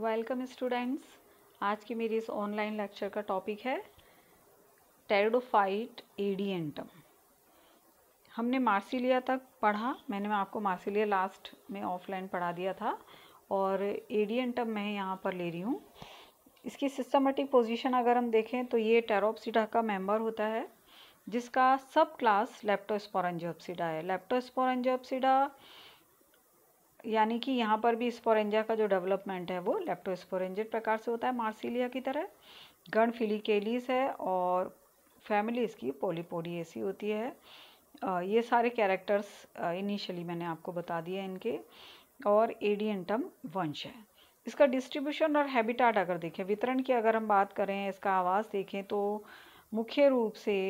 Welcome students. आज की मेरी इस ऑनलाइन लेक्चर का टॉपिक है टेरिडोफाइट एडिएंटम। हमने मार्सिलिया तक पढ़ा। मैंने आपको मार्सिलिया लास्ट में ऑफलाइन पढ़ा दिया था और एडिएंटम मैं यहाँ पर ले रही हूँ। इसकी सिस्टमेटिक पोजीशन अगर हम देखें तो ये टेरोप्सिडा का मेंबर होता है जिसका सब क्लास लेप्टोस्पोरेंजियोप्सिडा है। लेप्टोस्पोरेंजियोप्सिडा यानी कि यहाँ पर भी स्पोरेंजिया का जो डेवलपमेंट है वो लेप्टोस्पोरेंजिड प्रकार से होता है मार्सिलिया की तरह। गण फिलिकेलीस है और फैमिली इसकी पॉलीपोडिएसी होती है। ये सारे कैरेक्टर्स इनिशियली मैंने आपको बता दिए इनके। और एडिएंटम वंश है। इसका डिस्ट्रीब्यूशन और हैबिटाट अगर देखें, वितरण की अगर हम बात करें, इसका आवास देखें तो मुख्य रूप से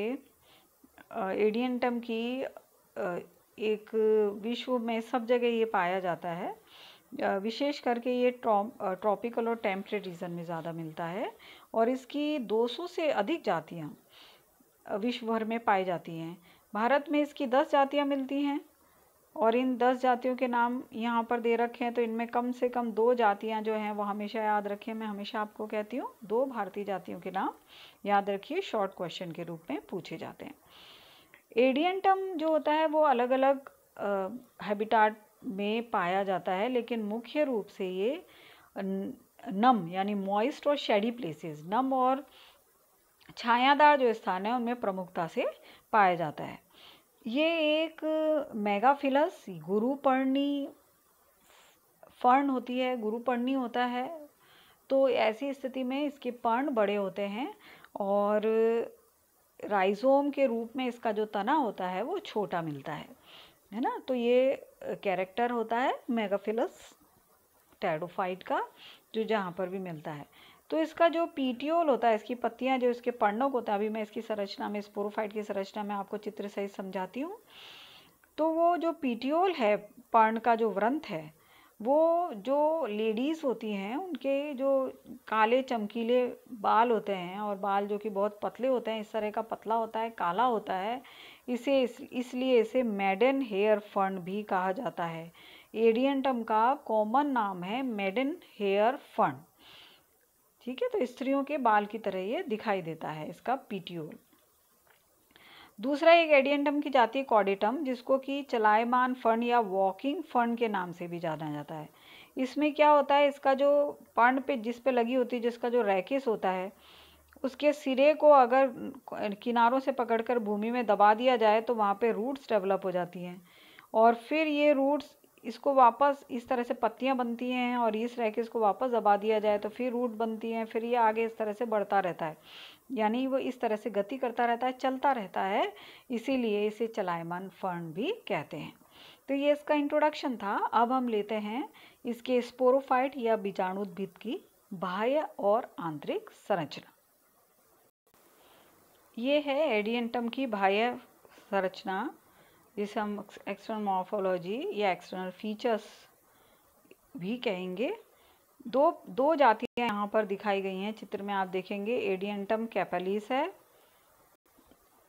एडिएंटम की एक विश्व में सब जगह ये पाया जाता है। विशेष करके ये ट्रॉपिकल और टेम्परेट रीजन में ज़्यादा मिलता है और इसकी 200 से अधिक जातियाँ विश्व भर में पाई जाती हैं। भारत में इसकी 10 जातियाँ मिलती हैं और इन 10 जातियों के नाम यहाँ पर दे रखे हैं। तो इनमें कम से कम 2 जातियाँ जो हैं वो हमेशा याद रखें। मैं हमेशा आपको कहती हूँ 2 भारतीय जातियों के नाम याद रखिए, शॉर्ट क्वेश्चन के रूप में पूछे जाते हैं। एडिएंटम जो होता है वो अलग अलग हैबिटाट में पाया जाता है, लेकिन मुख्य रूप से ये नम यानी मॉइस्ट और शेडी प्लेसेस, नम और छायादार जो स्थान है उनमें प्रमुखता से पाया जाता है। ये एक मेगाफिलस गुरुपर्णी फर्न होती है, गुरुपर्णी होता है। तो ऐसी स्थिति में इसके पर्ण बड़े होते हैं और राइजोम के रूप में इसका जो तना होता है वो छोटा मिलता है ना। तो ये कैरेक्टर होता है मेगाफिलस टेरिडोफाइट का, जो जहाँ पर भी मिलता है। तो इसका जो पीटियोल होता है, इसकी पत्तियाँ जो इसके पर्णक होता है, अभी मैं इसकी संरचना में, स्पोरोफाइट की संरचना में आपको चित्र सहित समझाती हूँ। तो वो जो पीटियोल है, पर्ण का जो व्रंथ है, वो जो लेडीज़ होती हैं उनके जो काले चमकीले बाल होते हैं और बाल जो कि बहुत पतले होते हैं, इस तरह का पतला होता है, काला होता है, इसलिए इसे मेडन हेयर फर्न भी कहा जाता है। एडिएंटम का कॉमन नाम है मेडन हेयर फर्न। ठीक है, तो स्त्रियों के बाल की तरह ये दिखाई देता है इसका पीटियोल। दूसरा एक एडिएंटम की जाति है कॉर्डेटम, जिसको कि चलायमान फर्न या वॉकिंग फर्न के नाम से भी जाना जाता है। इसमें क्या होता है, इसका जो पर्ण पे जिस पे लगी होती है, जिसका जो रैकेस होता है, उसके सिरे को अगर किनारों से पकड़कर भूमि में दबा दिया जाए तो वहाँ पे रूट्स डेवलप हो जाती हैं और फिर ये रूट्स इसको वापस इस तरह से पत्तियाँ बनती हैं और इस रैकेस को वापस दबा दिया जाए तो फिर रूट बनती हैं। फिर ये आगे इस तरह से बढ़ता रहता है, यानी वो इस तरह से गति करता रहता है, चलता रहता है, इसीलिए इसे चलायमान फर्न भी कहते हैं। तो ये इसका इंट्रोडक्शन था। अब हम लेते हैं इसके स्पोरोफाइट या बीजाणुद्भिद की बाह्य और आंतरिक संरचना। ये है एडिएंटम की बाह्य संरचना, जिसे हम एक्सटर्नल मॉर्फोलॉजी या एक्सटर्नल फीचर्स भी कहेंगे। दो जातियां यहाँ पर दिखाई गई हैं चित्र में, आप देखेंगे। एडिएंटम कैपेलिस है,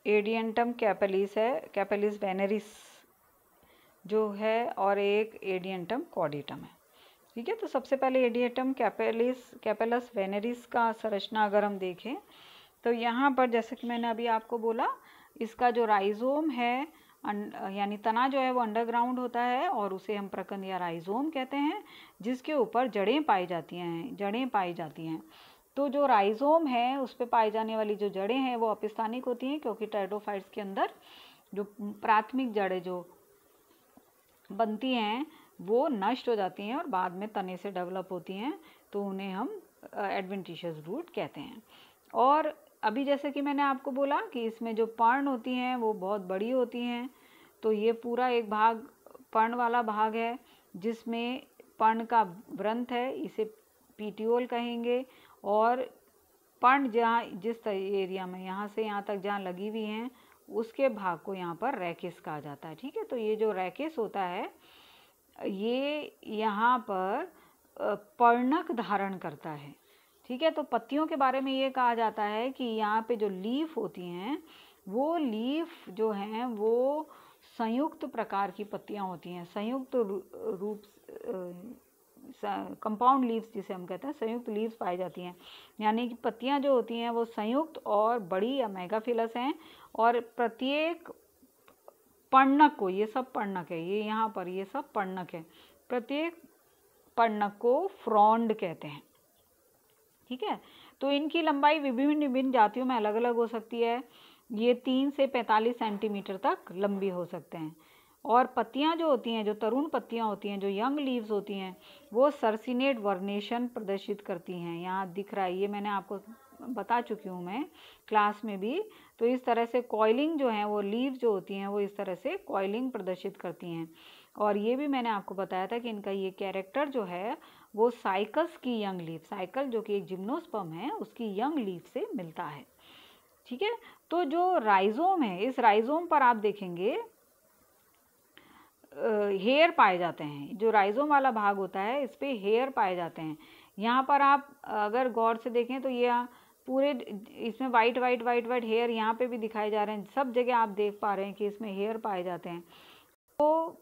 एडिएंटम कैपेलिस है, कैपेलिस वेनेरिस जो है, और एक एडिएंटम कॉर्डेटम है। ठीक है, तो सबसे पहले एडिएंटम कैपेलस वेनेरिस का संरचना अगर हम देखें तो यहाँ पर जैसे कि मैंने अभी आपको बोला, इसका जो राइजोम है यानी तना जो है वो अंडरग्राउंड होता है और उसे हम प्रकंद या राइजोम कहते हैं, जिसके ऊपर जड़ें पाई जाती हैं। तो जो राइजोम है उस पर पाई जाने वाली जो जड़ें हैं वो अपिस्थानिक होती हैं, क्योंकि टेरिडोफाइट्स के अंदर जो प्राथमिक जड़ें जो बनती हैं वो नष्ट हो जाती हैं और बाद में तने से डेवलप होती हैं, तो उन्हें हम एडवेंटिशियस रूट कहते हैं। और अभी जैसे कि मैंने आपको बोला कि इसमें जो पर्ण होती हैं वो बहुत बड़ी होती हैं, तो ये पूरा एक भाग पर्ण वाला भाग है जिसमें पर्ण का व्रंथ है, इसे पीटियोल कहेंगे। और पर्ण जहाँ जिस एरिया में यहाँ से यहाँ तक जहाँ लगी हुई हैं उसके भाग को यहाँ पर रैकेस कहा जाता है। ठीक है, तो ये जो रैकेस होता है ये यहाँ पर पर्णक धारण करता है। ठीक है, तो पत्तियों के बारे में ये कहा जाता है कि यहाँ पे जो लीफ होती हैं वो लीफ जो हैं वो संयुक्त प्रकार की पत्तियाँ होती हैं, संयुक्त रूप कंपाउंड लीव्स जिसे हम कहते हैं, संयुक्त लीव्स पाई जाती हैं। यानी कि पत्तियां जो होती हैं वो संयुक्त और बड़ी या मेगाफिलस हैं, और प्रत्येक पर्णक को, ये सब पर्णक है, ये यहाँ पर ये सब पर्णक है, प्रत्येक पर्णक को फ्रॉन्ड कहते हैं। ठीक है, तो इनकी लंबाई विभिन्न विभिन्न जातियों में अलग अलग हो सकती है। ये 3 से 45 सेंटीमीटर तक लंबी हो सकते हैं। और पत्तियां जो होती हैं, जो तरुण पत्तियां होती हैं, जो यंग लीव्स होती हैं, वो सर्सिनेट वर्नेशन प्रदर्शित करती हैं। यहाँ दिख रहा है, ये मैंने आपको बता चुकी हूँ मैं क्लास में भी। तो इस तरह से कॉइलिंग जो है, वो लीव जो होती हैं वो इस तरह से कॉइलिंग प्रदर्शित करती हैं। और ये भी मैंने आपको बताया था कि इनका ये कैरेक्टर जो है वो साइकस की यंग लीव, साइकल जो कि एक जिम्नोस्पर्म है, उसकी यंग लीव से मिलता है। ठीक है, तो जो राइजोम है, इस राइजोम पर आप देखेंगे हेयर पाए जाते हैं। जो राइजोम वाला भाग होता है इस पे हेयर पाए जाते हैं। यहाँ पर आप अगर गौर से देखें तो ये पूरे इसमें white white white white hair यहाँ पे भी दिखाए जा रहे हैं। सब जगह आप देख पा रहे हैं कि इसमें हेयर पाए जाते हैं। तो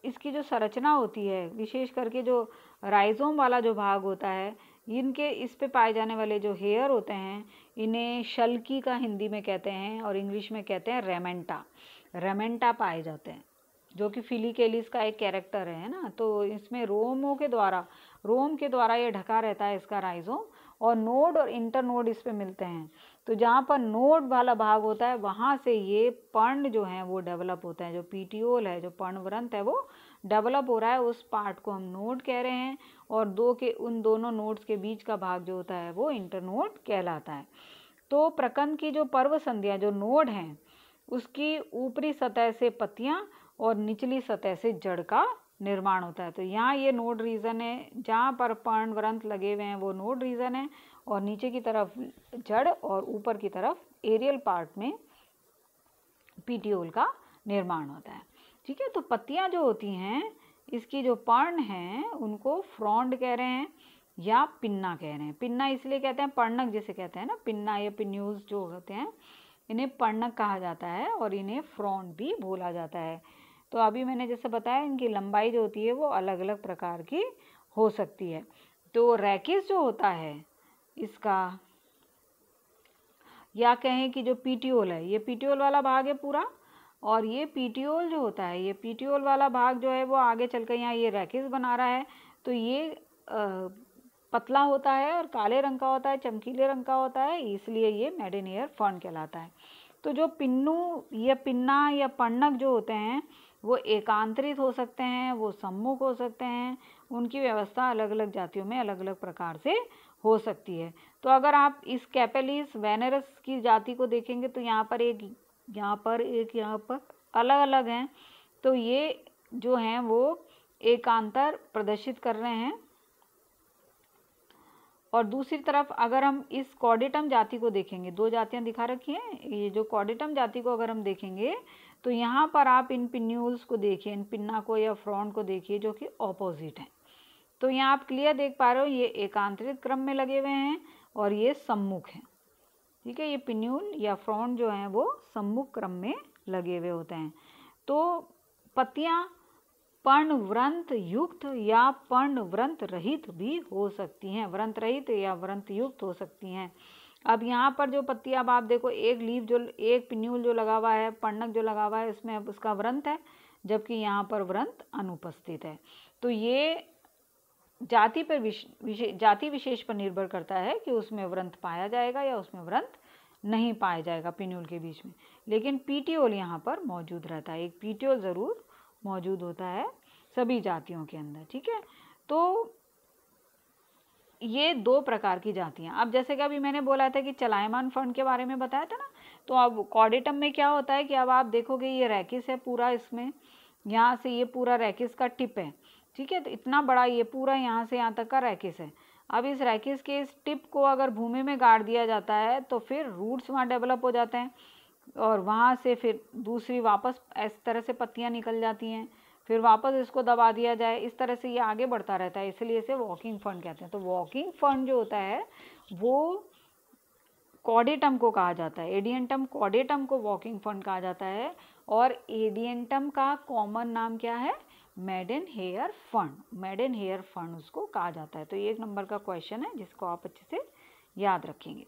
इसकी जो संरचना होती है, विशेष करके जो राइजोम वाला जो भाग होता है, इनके इस पे पाए जाने वाले जो हेयर होते हैं, इन्हें शल्की का हिंदी में कहते हैं और इंग्लिश में कहते हैं रेमेंटा। रेमेंटा पाए जाते हैं, जो कि फिलीकेलिस का एक कैरेक्टर है ना। तो इसमें रोम के द्वारा ये ढका रहता है इसका राइजोम, और नोड और इंटरनोड इस पे मिलते हैं। तो जहाँ पर नोड वाला भाग होता है वहाँ से ये पर्ण जो है वो डेवलप होता है। जो पीटियोल है, जो पर्णवृंत है, वो डेवलप हो रहा है, उस पार्ट को हम नोड कह रहे हैं। और उन दोनों नोड्स के बीच का भाग जो होता है वो इंटरनोड कहलाता है। तो प्रकंद की जो पर्व संधियाँ, जो नोड हैं, उसकी ऊपरी सतह से पत्तियाँ और निचली सतह से जड़ का निर्माण होता है। तो यहाँ ये नोड रीजन है, जहाँ पर पर्णवृंत लगे हुए हैं वो नोड रीजन है, और नीचे की तरफ जड़ और ऊपर की तरफ एरियल पार्ट में पीटियोल का निर्माण होता है। ठीक है, तो पत्तियां जो होती हैं, इसकी जो पर्ण हैं उनको फ्रॉन्ड कह रहे हैं या पिन्ना कह रहे हैं। पिन्ना इसलिए कहते हैं, पर्णक जिसे कहते हैं ना, पिन्ना या पिन्यूल्स जो होते हैं, इन्हें पर्णक कहा जाता है और इन्हें फ्रॉन्ड भी बोला जाता है। तो अभी मैंने जैसे बताया, इनकी लंबाई जो होती है वो अलग अलग प्रकार की हो सकती है। तो रैकिस जो होता है इसका, या कहें कि जो पीटियोल है, ये पीटियोल वाला भाग है पूरा, और ये पीटियोल जो होता है, ये पीटियोल वाला भाग जो है वो आगे चलकर यहाँ ये रैकिस बना रहा है। तो ये पतला होता है और काले रंग का होता है, चमकीले रंग का होता है, इसलिए ये मेडन ईयर फर्न कहलाता है। तो जो पिन्नू या पिन्ना या पर्णक जो होते हैं वो एकांतरित हो सकते हैं, वो सम्मुख हो सकते हैं। उनकी व्यवस्था अलग अलग जातियों में अलग अलग प्रकार से हो सकती है। तो अगर आप इस कैपेलिस वेनेरस की जाति को देखेंगे तो यहाँ पर अलग अलग हैं। तो ये जो हैं वो एकांतर प्रदर्शित कर रहे हैं। और दूसरी तरफ अगर हम इस कॉर्डेटम जाति को देखेंगे, दो जातियां दिखा रखी हैं, ये जो कॉर्डेटम जाति को अगर हम देखेंगे तो यहाँ पर आप इन पिन्यूल्स को देखिए, इन पिन्ना को या फ्रॉन्ड को देखिए, जो कि ऑपोजिट हैं। तो यहाँ आप क्लियर देख पा रहे हो, ये एकांतरित क्रम में लगे हुए हैं और ये सम्मुख हैं। ठीक है, ये पिन्यूल या फ्रॉन्ड जो हैं वो सम्मुख क्रम में लगे हुए होते हैं। तो पत्तियां पर्णवृंत युक्त या पर्णवृंत रहित भी हो सकती हैं, व्रंत रहित या व्रंत युक्त हो सकती हैं। अब यहाँ पर जो पत्ती, अब आप देखो, एक लीफ जो, एक पिन्यूल जो लगा हुआ है, पर्णक जो लगा हुआ है, इसमें अब उसका व्रंत है, जबकि यहाँ पर व्रंत अनुपस्थित है। तो ये जाति पर जाति विशेष पर निर्भर करता है कि उसमें व्रंत पाया जाएगा या उसमें व्रंत नहीं पाया जाएगा पिन्यूल के बीच में। लेकिन पीटियोल यहाँ पर मौजूद रहता है, एक पीटियोल ज़रूर मौजूद होता है सभी जातियों के अंदर। ठीक है, तो ये दो प्रकार की जातियाँ। अब जैसे कि अभी मैंने बोला था कि चलायमान फर्न के बारे में बताया था ना, तो अब कॉर्डेटम में क्या होता है कि अब आप देखोगे ये रैकिस है पूरा, इसमें यहाँ से ये पूरा रैकिस का टिप है। ठीक है, तो इतना बड़ा ये पूरा यहाँ से यहाँ तक का रैकिस है। अब इस रैकिस के इस टिप को अगर भूमि में गाड़ दिया जाता है तो फिर रूट्स वहाँ डेवलप हो जाते हैं, और वहाँ से फिर दूसरी वापस इस तरह से पत्तियाँ निकल जाती हैं, फिर वापस इसको दबा दिया जाए, इस तरह से ये आगे बढ़ता रहता है, इसलिए इसे वॉकिंग फर्न कहते हैं। तो वॉकिंग फर्न जो होता है वो कॉर्डेटम को कहा जाता है, एडियंटम कॉर्डेटम को वॉकिंग फर्न कहा जाता है। और एडियंटम का कॉमन नाम क्या है? मेडन हेयर फंड, मेडन हेयर फंड उसको कहा जाता है। तो ये 1 नंबर का क्वेश्चन है जिसको आप अच्छे से याद रखेंगे।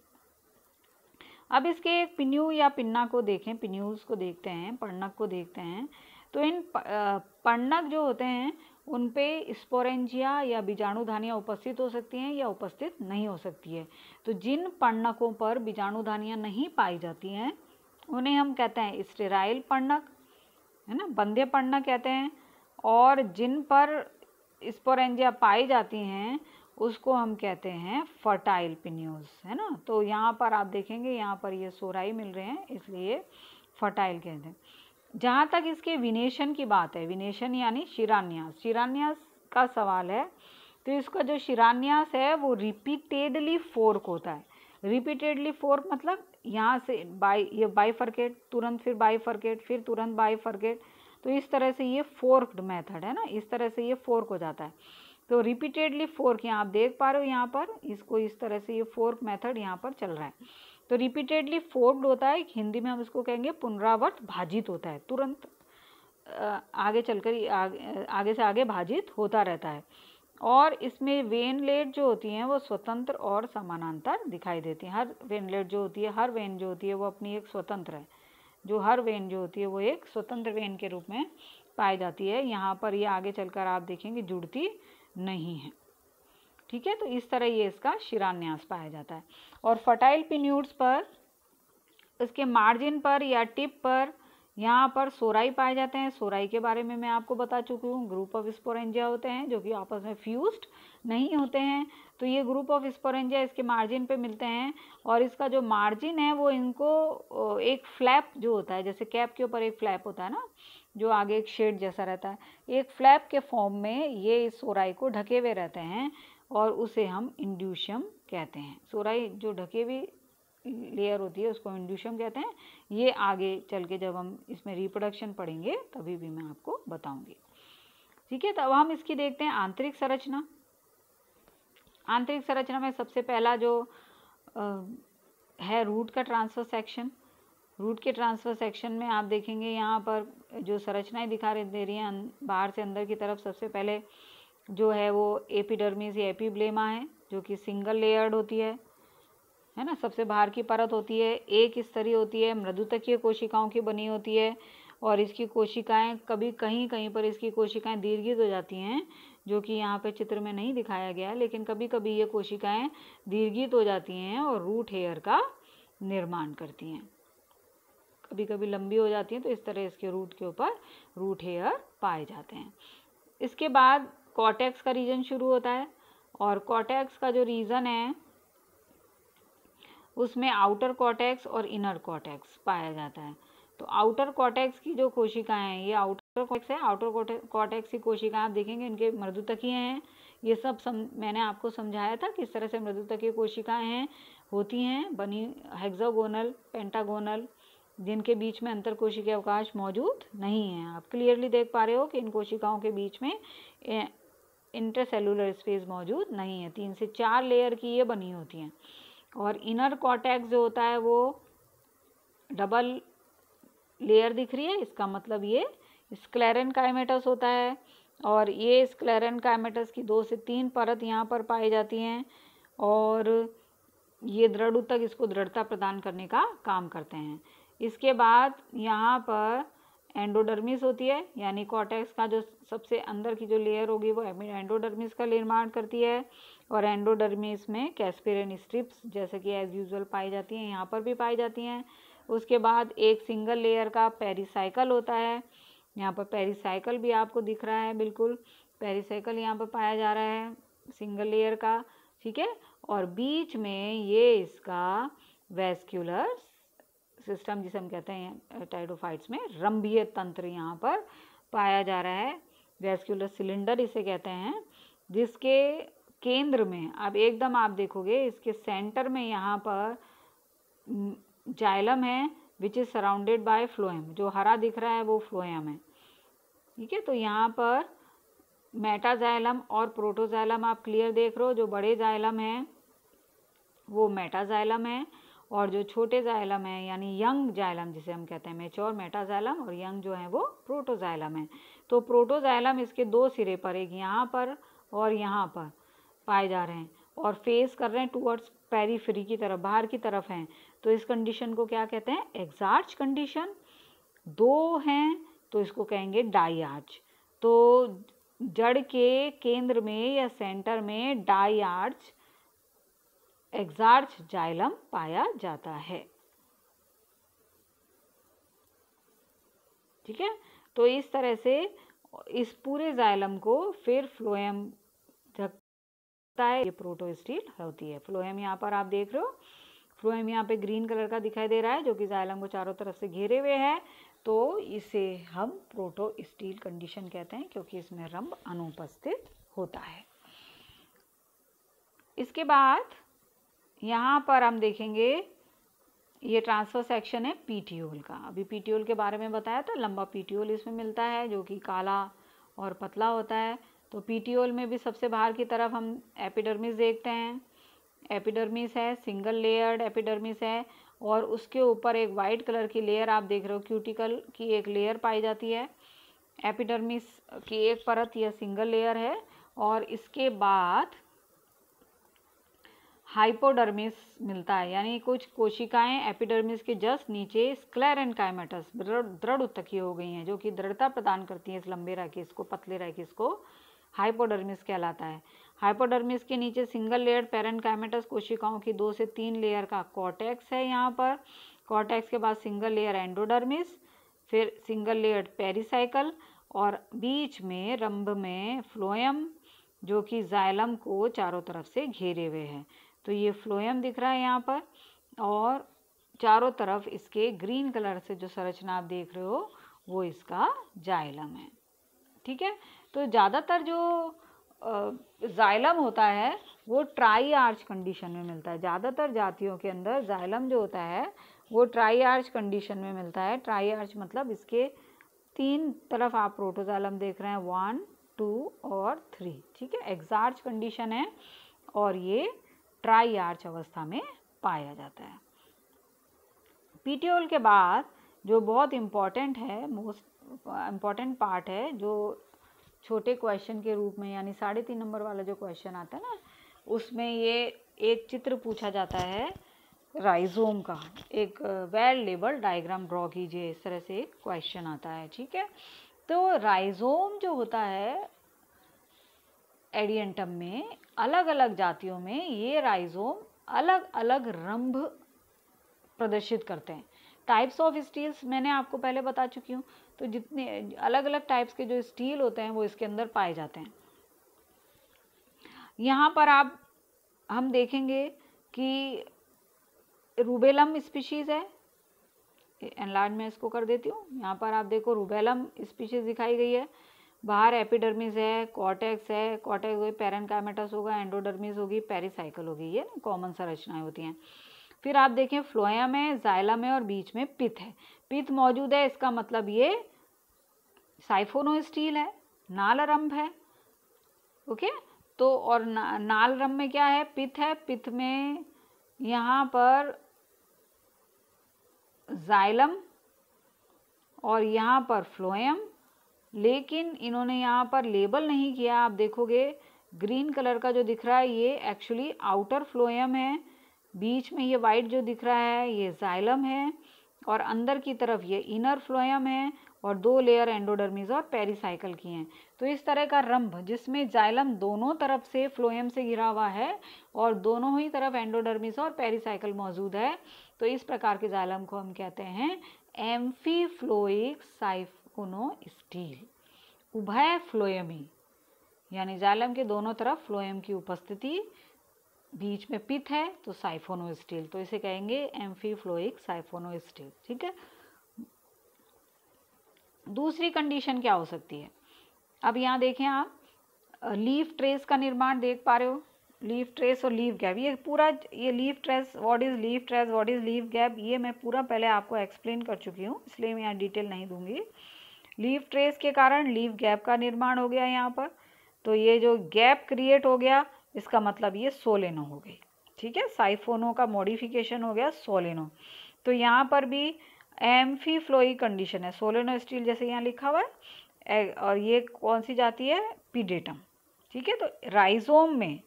अब इसके पिन्यू या पिन्ना को देखें, पिन्यूज को देखते हैं, पर्णक को देखते हैं। तो इन पर्णक जो होते हैं उन पे स्पोरेंजिया या बीजाणुधानियाँ उपस्थित हो सकती हैं या उपस्थित नहीं हो सकती है। तो जिन पर्णकों पर बीजाणुधानियाँ नहीं पाई जाती हैं उन्हें हम कहते हैं स्टेराइल पर्णक, है ना, बंध्य पर्णक कहते हैं। और जिन पर स्पोरेंजिया पाई जाती हैं उसको हम कहते हैं फर्टाइल पिन्यूज, है ना। तो यहाँ पर आप देखेंगे यहाँ पर ये सोराई मिल रहे हैं इसलिए फर्टाइल कहते हैं। जहाँ तक इसके विनेशन की बात है, विनेशन यानी शिरान्यास, शिरान्यास का सवाल है, तो इसका जो शिरान्यास है वो रिपीटेडली फोर्क होता है। रिपीटेडली फोर्क मतलब यहाँ से ये बाइफर्केट, तुरंत फिर बाइफर्केट, फिर तुरंत बाइफर्केट। तो इस तरह से ये फोर्क्ड मेथड है ना, इस तरह से ये फोर्क हो जाता है। तो रिपीटेडली फोर्क यहाँ आप देख पा रहे हो, यहाँ पर इसको इस तरह से ये फोर्क मेथड यहाँ पर चल रहा है। तो रिपीटेडली फोर्क्ड होता है, हिंदी में हम इसको कहेंगे पुनरावर्त भाजित होता है, तुरंत आगे चलकर आगे से आगे भाजित होता रहता है। और इसमें वेनलेट जो होती हैं वो स्वतंत्र और समानांतर दिखाई देती हैं। हर वेनलेट जो होती है, हर वेन जो होती है वो अपनी एक स्वतंत्र है, जो हर वेन जो होती है वो एक स्वतंत्र वेन के रूप में पाई जाती है। यहाँ पर ये आगे चलकर आप देखेंगे जुड़ती नहीं है, ठीक है। तो इस तरह ये इसका शिरान्यास पाया जाता है। और फर्टाइल पिन्यूड्स पर, इसके मार्जिन पर या टिप पर यहाँ पर सोराई पाए जाते हैं। सोराई के बारे में मैं आपको बता चुकी हूँ, ग्रुप ऑफ स्पोरेंजिया होते हैं जो कि आपस में फ्यूज्ड नहीं होते हैं। तो ये ग्रुप ऑफ स्पोरेंजिया इसके मार्जिन पे मिलते हैं और इसका जो मार्जिन है वो इनको एक फ्लैप जो होता है, जैसे कैप के ऊपर एक फ्लैप होता है ना, जो आगे एक शेड जैसा रहता है, एक फ्लैप के फॉर्म में ये इस सोराई को ढके हुए रहते हैं और उसे हम इंड्यूशियम कहते हैं। सोराई जो ढके हुई लेयर होती है उसको इंड्यूशियम कहते हैं। ये आगे चल के जब हम इसमें रिप्रोडक्शन पढ़ेंगे तभी भी मैं आपको बताऊंगी, ठीक है। तब हम इसकी देखते हैं आंतरिक संरचना। आंतरिक संरचना में सबसे पहला जो है रूट का ट्रांसफर सेक्शन। रूट के ट्रांसफर सेक्शन में आप देखेंगे यहाँ पर जो संरचनाएं दिखा दे रही हैं बाहर से अंदर की तरफ, सबसे पहले जो है वो एपिडर्मिस या एपिब्लेमा है जो कि सिंगल लेयर्ड होती है ना, सबसे बाहर की परत होती है, एक स्तरीय होती है, मृदुतकीय कोशिकाओं की बनी होती है। और इसकी कोशिकाएं कभी कहीं कहीं पर इसकी कोशिकाएं दीर्घित हो जाती हैं, जो कि यहाँ पे चित्र में नहीं दिखाया गया है, लेकिन कभी कभी ये कोशिकाएं दीर्घित हो जाती हैं और रूट हेयर का निर्माण करती हैं। कभी कभी लंबी हो जाती हैं, तो इस तरह इसके रूट के ऊपर रूट हेयर पाए जाते हैं। इसके बाद कॉर्टेक्स का रीजन शुरू होता है और कॉर्टेक्स का जो रीजन है उसमें आउटर कॉर्टेक्स और इनर कॉर्टेक्स पाया जाता है। तो आउटर कॉर्टेक्स की जो कोशिकाएं हैं, ये आउटर कॉर्टेक्स है, आउटर कॉर्टेक्स की कोशिकाएं आप देखेंगे इनके मृदुतकीय हैं। ये सब मैंने आपको समझाया था किस तरह से मृदुतकीय कोशिकाएं हैं, होती हैं बनी हेक्सागोनल, पेंटागोनल, जिनके बीच में अंतर कोशिकीय अवकाश मौजूद नहीं है। आप क्लियरली देख पा रहे हो कि इन कोशिकाओं के बीच में इंटरसेलुलर स्पेस मौजूद नहीं है। 3 से 4 लेयर की ये बनी होती हैं। और इनर कॉर्टेक्स जो होता है वो डबल लेयर दिख रही है, इसका मतलब ये स्क्लेरन काइमेटस होता है। और ये स्क्लेरन काइमेटस की 2 से 3 परत यहाँ पर पाई जाती हैं और ये दृढ़ ऊतक इसको दृढ़ता प्रदान करने का काम करते हैं। इसके बाद यहाँ पर एंडोडर्मिस होती है, यानी कॉर्टेक्स का जो सबसे अंदर की जो लेयर होगी वो एंडोडर्मिस का निर्माण करती है। और एंडोडर्मिस में कैस्पेरियन स्ट्रिप्स जैसे कि एज यूजुअल पाई जाती हैं, यहाँ पर भी पाई जाती हैं। उसके बाद एक सिंगल लेयर का पेरिसाइकल होता है, यहाँ पर पेरिसाइकल भी आपको दिख रहा है, बिल्कुल पेरिसाइकल यहाँ पर पाया जा रहा है सिंगल लेयर का, ठीक है। और बीच में ये इसका वेस्क्यूलर सिस्टम जिसे हम कहते हैं टाइडोफाइट्स में रंभीय तंत्र यहाँ पर पाया जा रहा है, वेस्क्यूलर सिलेंडर इसे कहते हैं, जिसके केंद्र में अब एकदम आप देखोगे इसके सेंटर में यहाँ पर जाइलम है which is surrounded by phloem. जो हरा दिख रहा है वो फ्लोएम है, ठीक है। तो यहाँ पर मेटाजाइलम और प्रोटोजाइलम आप क्लियर देख रहे हो। जो बड़े जाइलम है वो मेटाजाइलम है और जो छोटे जाइलम है यानी यंग जाइलम जिसे हम कहते हैं मैच्योर मेटाजाइलम, और यंग जो है वो प्रोटोजाइलम है। तो प्रोटोजाइलम इसके दो सिरे पर, एक यहाँ पर और यहाँ पर पाए जा रहे हैं और फेस कर रहे हैं टूवर्ड्स पेरिफेरी की तरफ, बाहर की तरफ हैं। तो इस कंडीशन को क्या कहते हैं? Exarch condition. दो हैं तो इसको कहेंगे डाइआर्च। तो जड़ के केंद्र में या सेंटर में डाइआर्च एक्सार्च जाइलम पाया जाता है। ठीक है, तो इस तरह से इस पूरे जाइलम को फिर फ्लोएम ढकता है, ये प्रोटोस्टील होती है। फ्लोएम यहाँ पर आप देख रहे हो, फ्लोएम यहाँ पे ग्रीन कलर का दिखाई दे रहा है जो कि जाइलम को चारों तरफ से घेरे हुए है। तो इसे हम प्रोटोस्टील कंडीशन कहते हैं क्योंकि इसमें रंभ अनुपस्थित होता है। इसके बाद यहाँ पर हम देखेंगे ये ट्रांसफर सेक्शन है पीटियोल का। अभी पीटियोल के बारे में बताया था, लंबा पीटियोल इसमें मिलता है जो कि काला और पतला होता है। तो पीटियोल में भी सबसे बाहर की तरफ हम एपिडर्मिस देखते हैं। एपिडर्मिस है, सिंगल लेयर्ड एपिडर्मिस है और उसके ऊपर एक वाइट कलर की लेयर आप देख रहे हो, क्यूटिकल की एक लेयर पाई जाती है। एपिडर्मिस की एक परत या सिंगल लेयर है और इसके बाद हाइपोडर्मिस मिलता है, यानी कुछ कोशिकाएं एपिडर्मिस के जस्ट नीचे स्क्लेरेन्काइमेटस दृढ़ उत्तकीय हो गई हैं जो कि दृढ़ता प्रदान करती है इस लंबे रैकिस को, पतले रैकिस को। हाइपोडर्मिस कहलाता है। हाइपोडर्मिस के नीचे सिंगल लेयर पेरेन्काइमेटस कोशिकाओं की 2 से 3 लेयर का कॉर्टेक्स है। यहाँ पर कॉर्टेक्स के बाद सिंगल लेयर एंडोडर्मिस, फिर सिंगल लेयर पेरिसाइकल और बीच में रंभ में फ्लोएम जो कि जाइलम को चारों तरफ से घेरे हुए है। तो ये फ्लोएम दिख रहा है यहाँ पर और चारों तरफ इसके ग्रीन कलर से जो संरचना आप देख रहे हो वो इसका जाइलम है। ठीक है, तो ज़्यादातर जो जाइलम होता है वो ट्राई आर्च कंडीशन में मिलता है। ज़्यादातर जातियों के अंदर जाइलम जो होता है वो ट्राई आर्च कंडीशन में मिलता है। ट्राई आर्च मतलब इसके 3 तरफ आप प्रोटोजाइलम देख रहे हैं, 1, 2 और 3। ठीक है, एक्सार्च कंडीशन है और ये ट्राई आर्च अवस्था में पाया जाता है। पीटियोल के बाद जो बहुत इम्पॉर्टेंट है, मोस्ट इम्पॉर्टेंट पार्ट है, जो छोटे क्वेश्चन के रूप में यानी 3.5 नंबर वाला जो क्वेश्चन आता है ना, उसमें ये एक चित्र पूछा जाता है राइजोम का। एक वेल लेबल डायग्राम ड्रॉ कीजिए, इस तरह से एक क्वेश्चन आता है। ठीक है, तो राइजोम जो होता है एडियंटम में, अलग अलग जातियों में ये राइजोम अलग अलग रंभ प्रदर्शित करते हैं। टाइप्स ऑफ स्टील्स मैंने आपको पहले बता चुकी हूँ, तो जितने अलग अलग टाइप्स के जो स्टील होते हैं वो इसके अंदर पाए जाते हैं। यहाँ पर हम देखेंगे कि रूबेलम स्पीशीज़ है, एनलार्ज में इसको कर देती हूँ। यहाँ पर आप देखो रूबेलम स्पीशीज़ दिखाई गई है। बाहर एपिडर्मिस है, कॉर्टेक्स है, कॉर्टेक्स होगी, पेरेन्काइमेटस होगा, एंडोडर्मिस होगी, पेरिसाइकल होगी, ये कॉमन संरचनाएं होती हैं। फिर आप देखें फ्लोएम है, जाइलम है और बीच में पिथ है। पिथ मौजूद है, इसका मतलब ये साइफोनोस्टील है, नाल रंभ है। ओके, तो और नाल रंभ में क्या है? पिथ है। पिथ में यहाँ पर जाइलम और यहाँ पर फ्लोएम, लेकिन इन्होंने यहाँ पर लेबल नहीं किया। आप देखोगे ग्रीन कलर का जो दिख रहा है ये एक्चुअली आउटर फ्लोएम है, बीच में ये वाइट जो दिख रहा है ये जाइलम है और अंदर की तरफ ये इनर फ्लोएम है और 2 लेयर एंडोडर्मिस और पेरिसाइकल की हैं। तो इस तरह का रंभ जिसमें जाइलम दोनों तरफ से फ्लोएम से घिरा हुआ है और दोनों ही तरफ एंडोडर्मिस और पेरिसाइकल मौजूद है, तो इस प्रकार के जाइलम को हम कहते हैं एम्फीफ्लोइक साइफोनोस्टील। उभय फ्लोएमी यानी जाइलम के दोनों तरफ फ्लोएम की उपस्थिति, बीच में पिथ है तो साइफोनोस्टील, तो इसे कहेंगे एम्फीफ्लोइक साइफोनोस्टील। ठीक है, दूसरी कंडीशन क्या हो सकती है? अब यहाँ देखें आप लीफ ट्रेस का निर्माण देख पा रहे हो। लीफ ट्रेस और लीफ गैप, ये पूरा ये leaf trace, what is leaf trace, what is leaf gap, ये मैं पूरा पहले आपको एक्सप्लेन कर चुकी हूँ, इसलिए मैं यहाँ डिटेल नहीं दूंगी। लीफ ट्रेस के कारण लीफ गैप का निर्माण हो गया यहाँ पर, तो ये जो गैप क्रिएट हो गया इसका मतलब ये सोलेनो हो गई। ठीक है, साइफोनो का मॉडिफिकेशन हो गया सोलेनो। तो यहाँ पर भी एम्फीफ्लोइक कंडीशन है, सोलेनो स्टील जैसे यहाँ लिखा हुआ है और ये कौन सी जाति है? पीडेटम। ठीक है, तो राइजोम में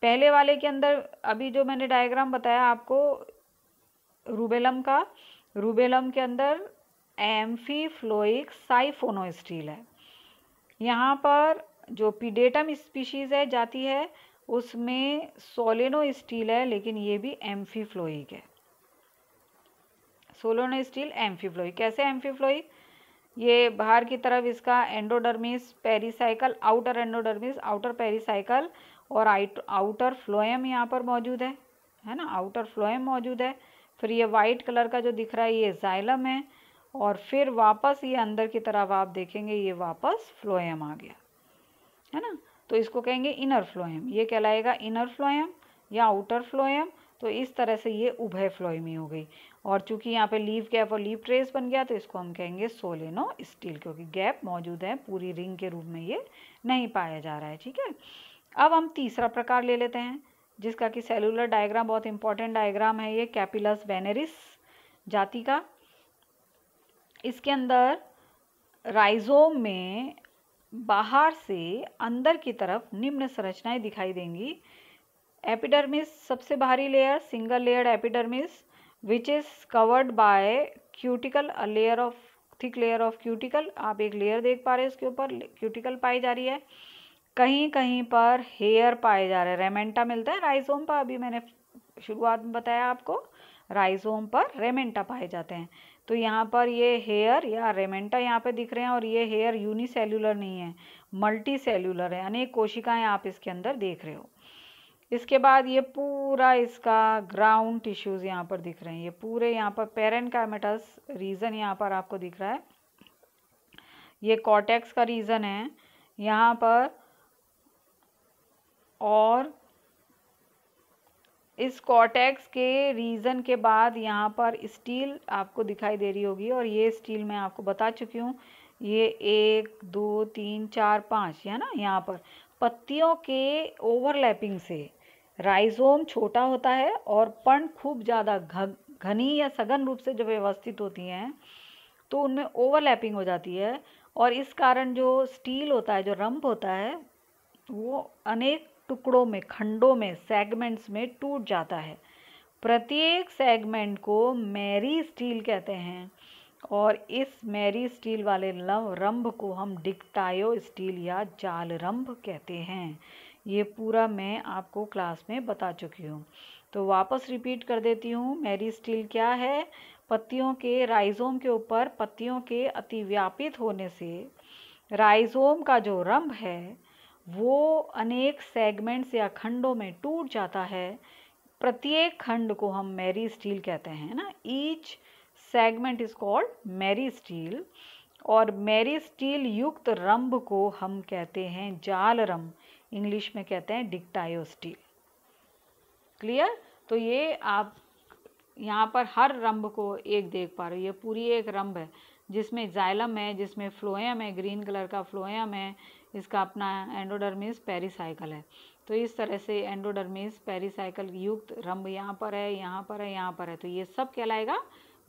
पहले वाले के अंदर अभी जो मैंने डायग्राम बताया आपको रूबेलम का, रूबेलम के अंदर एम्फीफ्लोइक साइफोनोस्टील है। यहाँ पर जो पीडेटम स्पीशीज है, जाती है, उसमें सोलेनोस्टील है, लेकिन ये भी एम्फीफ्लोइक है। सोलेनोस्टील एम्फीफ्लोइक। कैसे एम्फीफ्लोइक? ये बाहर की तरफ इसका endodermis pericycle, outer endodermis, outer pericycle और आउटर फ्लोएम यहाँ पर मौजूद है ना, आउटर फ्लोएम मौजूद है। फिर ये वाइट कलर का जो दिख रहा है ये जाइलम है, और फिर वापस ये अंदर की तरफ आप देखेंगे ये वापस फ्लोएम आ गया, है ना। तो इसको कहेंगे इनर फ्लोएम, ये कहलाएगा इनर फ्लोएम या आउटर फ्लोएम। तो इस तरह से ये उभय फ्लोएमी हो गई। और चूंकि यहाँ पे लीफ गैप और लीफ ट्रेस बन गया तो इसको हम कहेंगे सोलेनोस्टील, क्योंकि गैप मौजूद है, पूरी रिंग के रूप में ये नहीं पाया जा रहा है। ठीक है, अब हम तीसरा प्रकार ले लेते हैं, जिसका कि सेलुलर डायग्राम बहुत इंपॉर्टेंट डायग्राम है, ये कैपिलस वेनेरिस जाति का। इसके अंदर राइजोम में बाहर से अंदर की तरफ निम्न संरचनाएं दिखाई देंगी। एपिडर्मिस सबसे बाहरी layer, single layered epidermis which is covered by cuticle, a layer of thick layer of cuticle. आप एक लेयर देख पा रहे हैं, उसके ऊपर क्यूटिकल पाई जा रही है। कहीं कहीं पर हेयर पाए जा रहे हैं, रेमेंटा मिलता है राइजोम पर, अभी मैंने शुरुआत में बताया आपको, राइजोम पर रेमेंटा पाए जाते हैं। तो यहाँ पर ये हेयर या रेमेंटा यहाँ पे दिख रहे हैं, और ये हेयर यूनिसेल्यूलर नहीं है, मल्टी सेल्यूलर है, अनेक कोशिकाएं आप इसके अंदर देख रहे हो। इसके बाद ये पूरा इसका ग्राउंड टिश्यूज यहाँ पर दिख रहे हैं, ये पूरे यहाँ पर पेरेन्काइमेटस रीजन यहाँ पर आपको दिख रहा है, ये कॉर्टेक्स का रीजन है यहाँ पर। और इस कॉर्टेक्स के रीजन के बाद यहाँ पर स्टील आपको दिखाई दे रही होगी, और ये स्टील मैं आपको बता चुकी हूँ, ये 1 2 3 4 5 है ना। यहाँ पर पत्तियों के ओवरलैपिंग से राइजोम छोटा होता है और पर्ण खूब ज़्यादा घनी या सघन रूप से जब व्यवस्थित होती हैं तो उनमें ओवरलैपिंग हो जाती है, और इस कारण जो स्टील होता है, जो रंभ होता है, वो अनेक टुकड़ों में, खंडों में, सेगमेंट्स में टूट जाता है। प्रत्येक सेगमेंट को मेरी स्टील कहते हैं, और इस मेरी स्टील वाले रंभ को हम डिक्टायो स्टील या जाल रंभ कहते हैं। ये पूरा मैं आपको क्लास में बता चुकी हूँ, तो वापस रिपीट कर देती हूँ। मेरी स्टील क्या है? पत्तियों के, राइजोम के ऊपर पत्तियों के अतिव्यापित होने से राइजोम का जो रंभ है वो अनेक सेगमेंट्स या खंडों में टूट जाता है। प्रत्येक खंड को हम मेरी स्टील कहते हैं ना, ईच सेगमेंट इज कॉल्ड मेरी स्टील, और मेरी स्टील युक्त रंभ को हम कहते हैं जाल रंभ, इंग्लिश में कहते हैं डिक्टायो स्टील। क्लियर? तो ये आप यहाँ पर हर रंभ को एक देख पा रहे हो, ये पूरी एक रंभ है जिसमें जाइलम है, जिसमें फ्लोएम है, ग्रीन कलर का फ्लोएम है, इसका अपना एंडोडर्मिस पेरिसाइकल है। तो इस तरह से एंडोडर्मिस पेरिसाइकल युक्त रंभ यहाँ पर है, यहाँ पर है, यहाँ पर है, तो ये सब कहलाएगा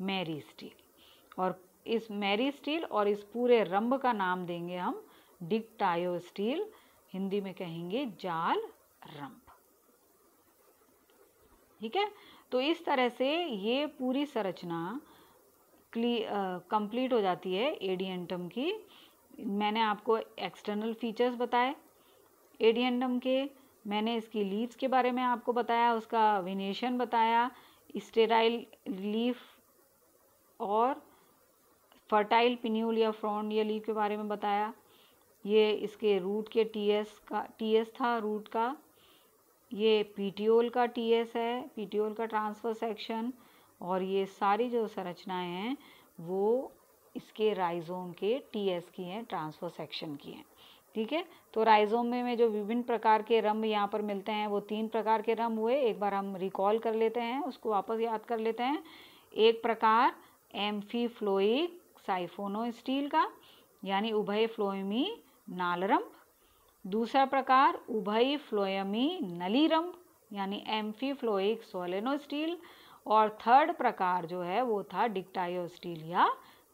मेरी स्टील। और इस मेरी स्टील और इस पूरे रंभ का नाम देंगे हम डिक्टायो स्टील, हिंदी में कहेंगे जाल रंभ। ठीक है, तो इस तरह से ये पूरी संरचना कंप्लीट हो जाती है एडिएंटम की। मैंने आपको एक्सटर्नल फीचर्स बताए एडिएंटम के, मैंने इसकी लीव्स के बारे में आपको बताया, उसका वेनेशन बताया, स्टेराइल लीफ और फर्टाइल पिन्यूल या फ्रॉन्ड या लीफ के बारे में बताया। ये इसके रूट के टीएस था रूट का, ये पीटियोल का टीएस है, पीटियोल का ट्रांसफर सेक्शन, और ये सारी जो संरचनाएं हैं वो इसके राइजोम के टीएस की हैं, ट्रांसफर सेक्शन की हैं। ठीक है, तो राइजोम में जो विभिन्न प्रकार के रंभ यहाँ पर मिलते हैं वो 3 प्रकार के रंभ हुए। एक बार हम रिकॉल कर लेते हैं, उसको वापस याद कर लेते हैं। एक प्रकार एम्फीफ्लोइक साइफोनोस्टील का, यानी उभय फ्लोएमी नालरंभ। दूसरा प्रकार उभय फ्लोएमी नलीरंभ, यानी एम्फीफ्लोइक सोलेनोस्टील। और थर्ड प्रकार जो है वो था डिक्टायो स्टील या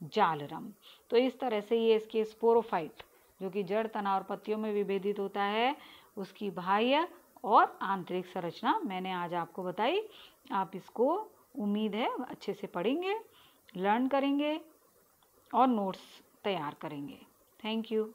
जालरम। तो इस तरह से ये इसके स्पोरोफाइट जो कि जड़, तना और पत्तियों में विभेदित होता है, उसकी बाह्य और आंतरिक संरचना मैंने आज आपको बताई। आप इसको उम्मीद है अच्छे से पढ़ेंगे, लर्न करेंगे और नोट्स तैयार करेंगे। Thank you.